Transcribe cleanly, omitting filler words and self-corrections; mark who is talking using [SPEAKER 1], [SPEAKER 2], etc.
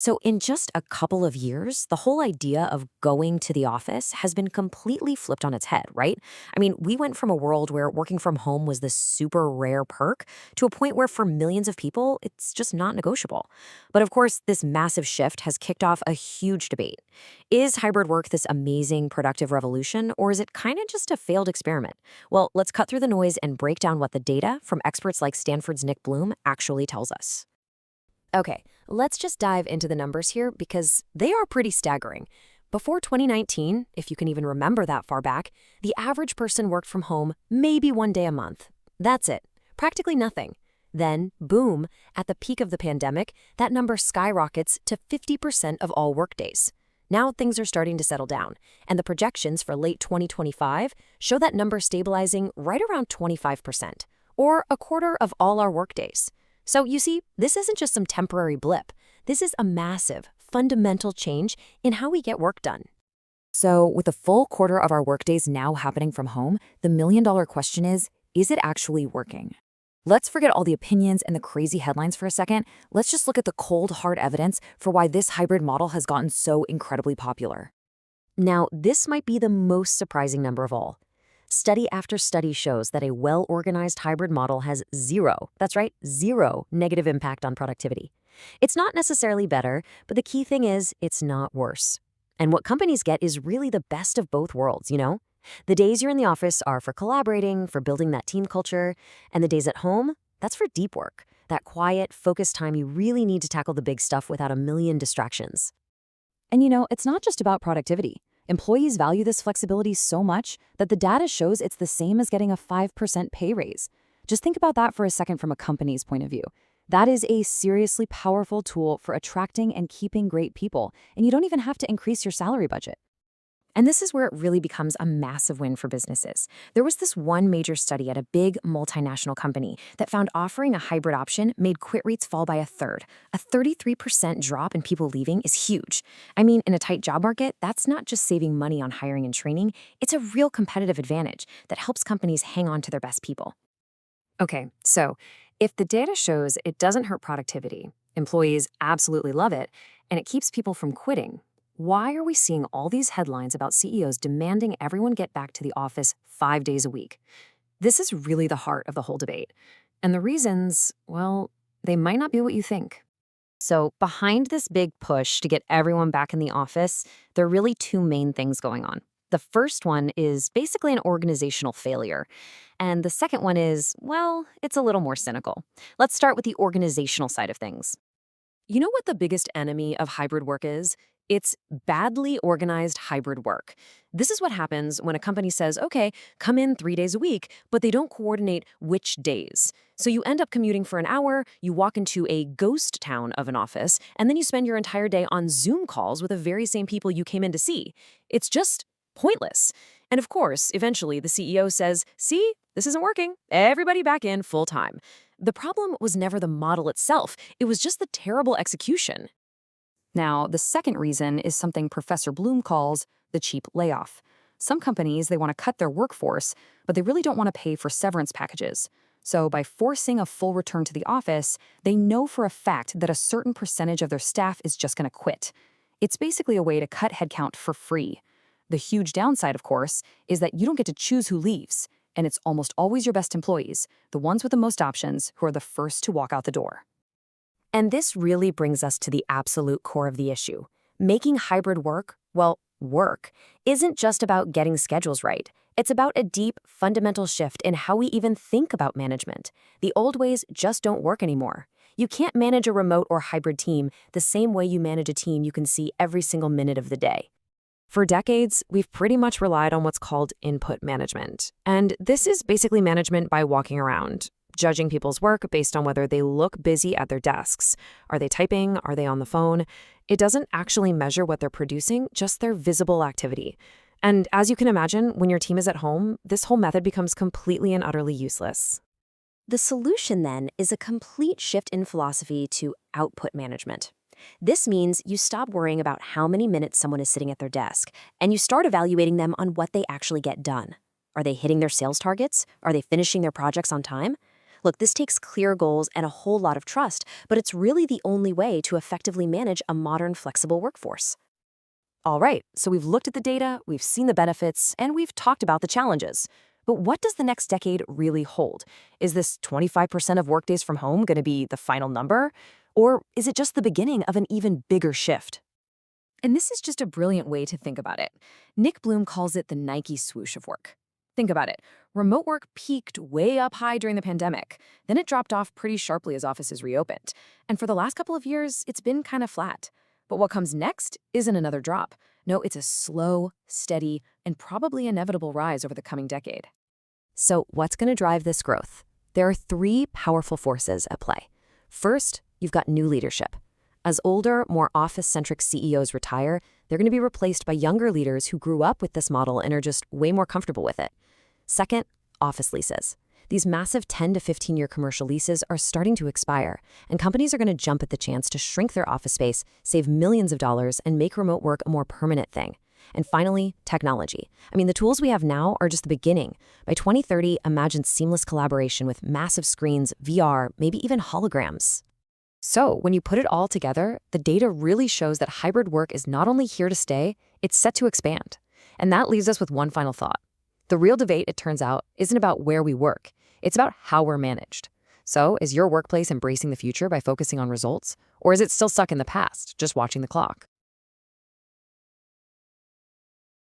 [SPEAKER 1] So, in just a couple of years, the whole idea of going to the office has been completely flipped on its head, right? I mean, we went from a world where working from home was this super rare perk to a point where for millions of people, it's just not negotiable. But of course, this massive shift has kicked off a huge debate. Is hybrid work this amazing, productive revolution, or is it kind of just a failed experiment? Well, let's cut through the noise and break down what the data from experts like Stanford's Nick Bloom actually tells us. Okay, let's just dive into the numbers here because they are pretty staggering. Before 2019, if you can even remember that far back, the average person worked from home maybe 1 day a month. That's it, practically nothing. Then, boom, at the peak of the pandemic, that number skyrockets to 50% of all workdays. Now things are starting to settle down, and the projections for late 2025 show that number stabilizing right around 25%, or a quarter of all our workdays. So you see, this isn't just some temporary blip. This is a massive, fundamental change in how we get work done. So with a full quarter of our workdays now happening from home, the million-dollar question is it actually working? Let's forget all the opinions and the crazy headlines for a second. Let's just look at the cold, hard evidence for why this hybrid model has gotten so incredibly popular. Now, this might be the most surprising number of all. Study after study shows that a well-organized hybrid model has zero, that's right, zero negative impact on productivity. It's not necessarily better, but the key thing is it's not worse. And what companies get is really the best of both worlds, you know? The days you're in the office are for collaborating, for building that team culture, and the days at home, that's for deep work, that quiet, focused time you really need to tackle the big stuff without a million distractions. And it's not just about productivity. Employees value this flexibility so much that the data shows it's the same as getting a 5% pay raise. Just think about that for a second from a company's point of view. That is a seriously powerful tool for attracting and keeping great people, and you don't even have to increase your salary budget. And this is where it really becomes a massive win for businesses. There was this one major study at a big multinational company that found offering a hybrid option made quit rates fall by a third. A 33% drop in people leaving is huge. I mean, in a tight job market, that's not just saving money on hiring and training, it's a real competitive advantage that helps companies hang on to their best people. Okay, so if the data shows it doesn't hurt productivity, employees absolutely love it, and it keeps people from quitting, why are we seeing all these headlines about CEOs demanding everyone get back to the office 5 days a week? This is really the heart of the whole debate. And the reasons, well, they might not be what you think. So behind this big push to get everyone back in the office, there are really two main things going on. The first one is basically an organizational failure. And the second one is, well, it's a little more cynical. Let's start with the organizational side of things. You know what the biggest enemy of hybrid work is? It's badly organized hybrid work. This is what happens when a company says, okay, come in 3 days a week, but they don't coordinate which days. So you end up commuting for an hour, you walk into a ghost town of an office, and then you spend your entire day on Zoom calls with the very same people you came in to see. It's just pointless. And of course, eventually the CEO says, see, this isn't working. Everybody back in full time. The problem was never the model itself. It was just the terrible execution. Now, the second reason is something Professor Bloom calls the cheap layoff. Some companies, they want to cut their workforce, but they really don't want to pay for severance packages. So by forcing a full return to the office, they know for a fact that a certain percentage of their staff is just going to quit. It's basically a way to cut headcount for free. The huge downside, of course, is that you don't get to choose who leaves, and it's almost always your best employees, the ones with the most options, who are the first to walk out the door. And this really brings us to the absolute core of the issue. Making hybrid work, well, work, isn't just about getting schedules right. It's about a deep, fundamental shift in how we even think about management. The old ways just don't work anymore. You can't manage a remote or hybrid team the same way you manage a team you can see every single minute of the day. For decades, we've pretty much relied on what's called input management. And this is basically management by walking around, judging people's work based on whether they look busy at their desks. Are they typing? Are they on the phone? It doesn't actually measure what they're producing, just their visible activity. And as you can imagine, when your team is at home, this whole method becomes completely and utterly useless. The solution, then, is a complete shift in philosophy to output management. This means you stop worrying about how many minutes someone is sitting at their desk, and you start evaluating them on what they actually get done. Are they hitting their sales targets? Are they finishing their projects on time? Look, this takes clear goals and a whole lot of trust, but it's really the only way to effectively manage a modern, flexible workforce. All right, so we've looked at the data, we've seen the benefits, and we've talked about the challenges. But what does the next decade really hold? Is this 25% of workdays from home going to be the final number? Or is it just the beginning of an even bigger shift? And this is just a brilliant way to think about it. Nick Bloom calls it the Nike swoosh of work. Think about it. Remote work peaked way up high during the pandemic. Then it dropped off pretty sharply as offices reopened. And for the last couple of years, it's been kind of flat. But what comes next isn't another drop. No, it's a slow, steady, and probably inevitable rise over the coming decade. So what's going to drive this growth? There are three powerful forces at play. First, you've got new leadership. As older, more office-centric CEOs retire, they're going to be replaced by younger leaders who grew up with this model and are just way more comfortable with it. Second, office leases. These massive 10 to 15-year commercial leases are starting to expire, and companies are going to jump at the chance to shrink their office space, save millions of dollars, and make remote work a more permanent thing. And finally, technology. I mean, the tools we have now are just the beginning. By 2030, imagine seamless collaboration with massive screens, VR, maybe even holograms. So, when you put it all together, the data really shows that hybrid work is not only here to stay, it's set to expand. And that leaves us with one final thought. The real debate, it turns out, isn't about where we work. It's about how we're managed. So, is your workplace embracing the future by focusing on results? Or is it still stuck in the past, just watching the clock?